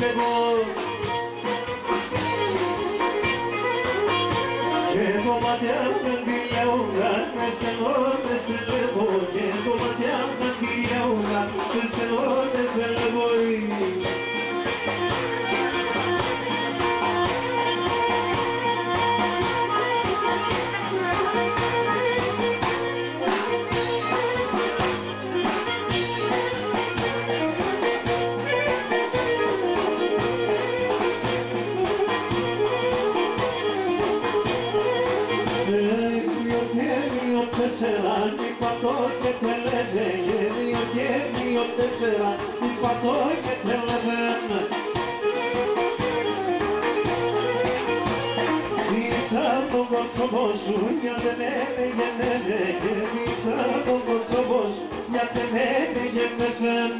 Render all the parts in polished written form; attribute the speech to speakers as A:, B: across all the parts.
A: εγώ. Και το ματιά δεν τη λέω, δεν σε λέω, δεν σε λέω. Και το ματιά δεν τη λέω, δεν σε λέω, δεν σε λέω. Τέσσερα, πατώ και τελεύεν, μείον και μείον τέσσερα, πατώ και τελεύεν. Φύτσα τον κορτσοβό σου, για δεν με γεννεύε, φύτσα τον κορτσοβό σου, για δεν με γεννεύεν.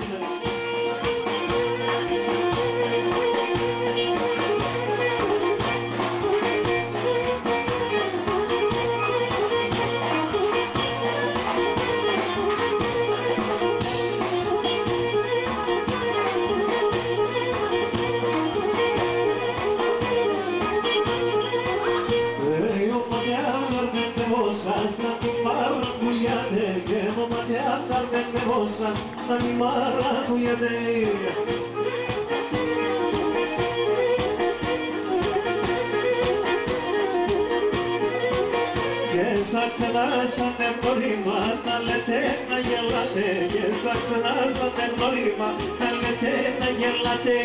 A: Να μην μαραγουλιάτε και το ματιά θα ρμενεύω σας να μην μαραγουλιάτε. Και σαν ξενά σαν ευνορήμα να λέτε να γελάτε, και σαν ξενά σαν ευνορήμα να λέτε να γελάτε.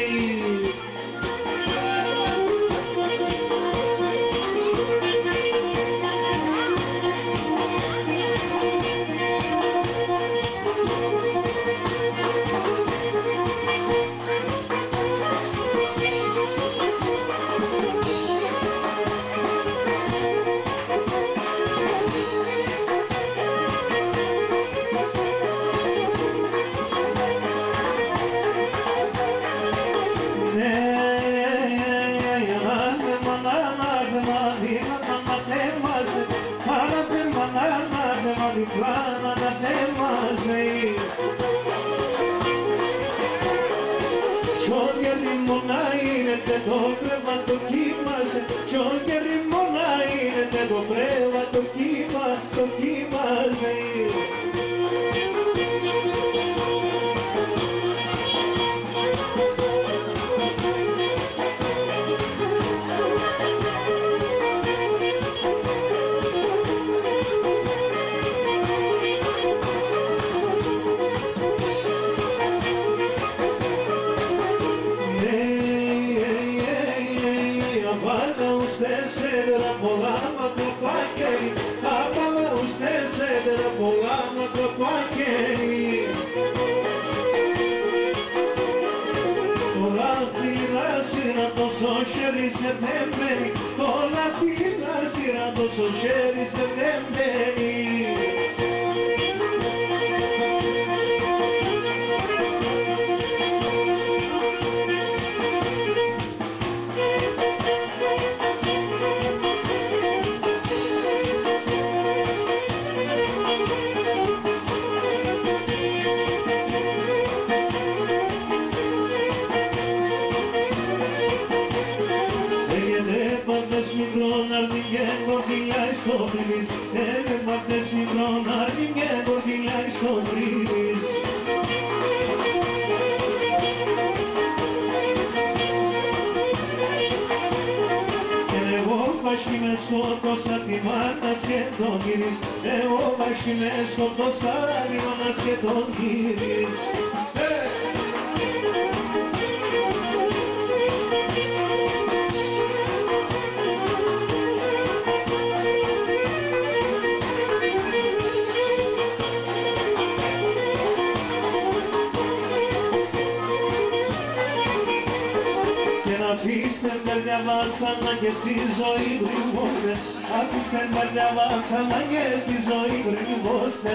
A: Το κρέμα το κύμασε, κι ο γεριμόνα είναι το κρέμα το κύμασε. Το χέρι σε δεν μπαίνει, όλα φύλλα σειρά τόσο χέρι σε δεν μπαίνει. Στο φρύδις, μαθες μικρόν αρνηγέ κορφυλάει στο φρύδις. Και εγώ βάσκει με σκοτώσα τη μάνας και τον γύρις, εγώ βάσκει με σκοτώσα τη μάνας και τον γύρις. Αφήστε με διαβάσανα και εσύ ζωή γρήγοστε, αφήστε με διαβάσανα και εσύ ζωή γρήγοστε.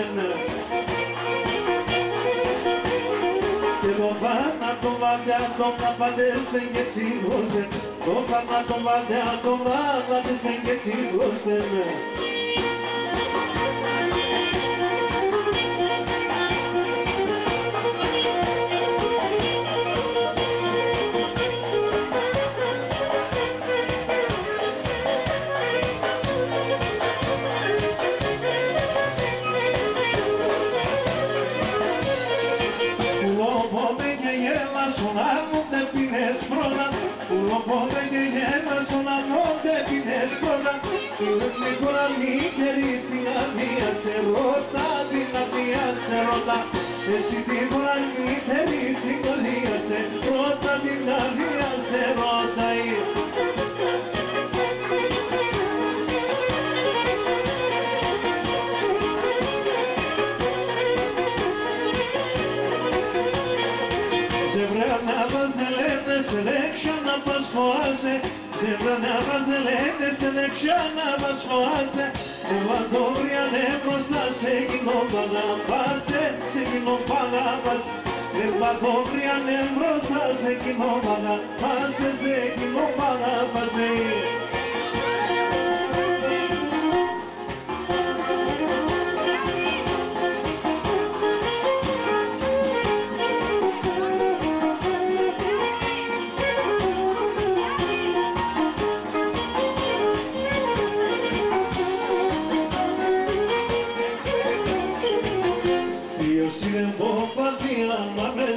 A: Και το θάνατο βάλτε ακόμα παντέστε και τσίγωστε, το θάνατο βάλτε ακόμα παντέστε και τσίγωστε. sola non te pines proda mi curan mi queris din avia se rota din avia se rota e si ti curan mi queris din avia se rota din avia se rota Zebrana vas de lene selection vas foase Zebrana vas de lene selection vas foase Evadoria ne prosta seguino paga pase seguino paga pas Evadoria ne prosta seguino paga pase seguino paga pase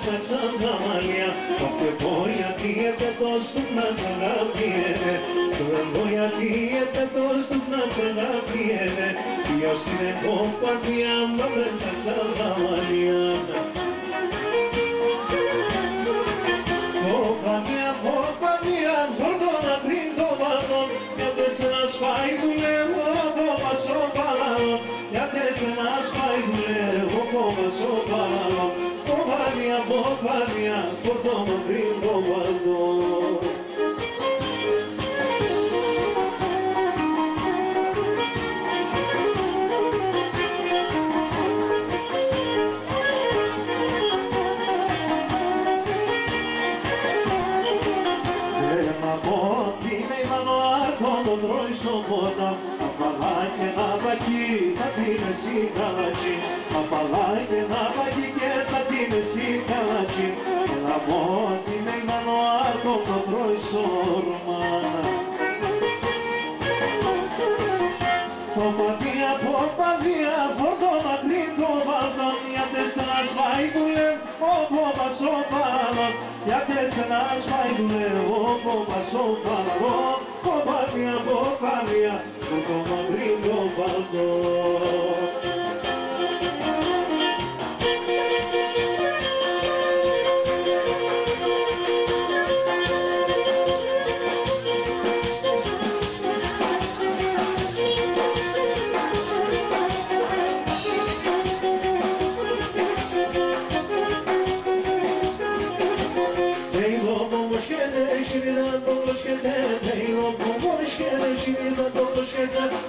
A: Saksana Maria, porque voy a ti te dos tu nasana piede, voy a ti te dos tu nasana piede, yo si me compartiendo en Saksana Maria. Popa mia, fordona brindo balon, ya te nas pai du levo, popa so balon, ya te nas pai du levo, popa so balon. Popa mia, fordona brindo balon. Απαλάγε να βαγεί, θα την εσύ καλατσί. Απαλάγε να βαγεί και θα την εσύ καλατσί. Έλα μόντι με ημανό άρκο το τρώει σόρμανα. Ποπαδία, φορτώνα τρίτο βαλτόν. Για τέσσερα σβάει δουλεύω, όπου πασό παραλόν. Για τέσσερα σβάει δουλεύω, όπου πασό παραλόν. Ποπαδία, φορτώνα τρίτο βαλτόν.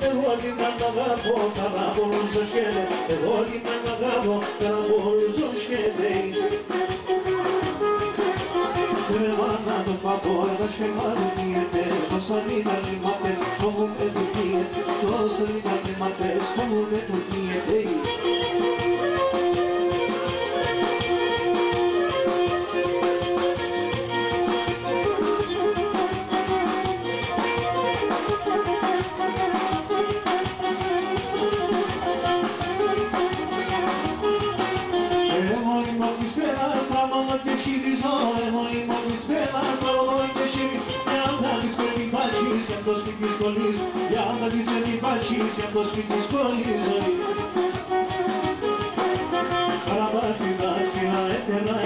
A: Εγώ λίμαν αγαπώ, καραμπολούζω σκέλε. Εγώ λίμαν αγαπώ, καραμπολούζω σκέλε. Κρεμάνα το παπόρα, σχεμαρωνίεται. Τόσα λίγα λίμματες, φοβούμαι Τουρκίεται. Τόσα λίγα λίμματες, φοβούμαι Τουρκίεται. Για το σπίτι σκολίζω, για να δεις με μη πατσείς, για το σπίτι σκολίζω. Καραβάσινα, σύνα, έτερα,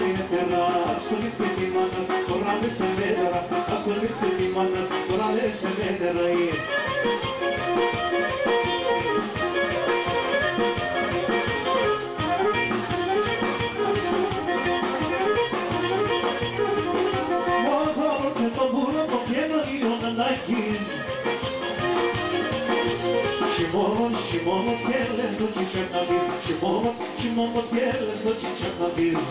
A: σκολείς και τιμάτας, τώρα με σε μέτερα, σκολείς και τιμάτας, τώρα με σε μέτερα. Shimonoc kieles do ciszek na wiz. Shimonoc kieles do ciszek na wiz.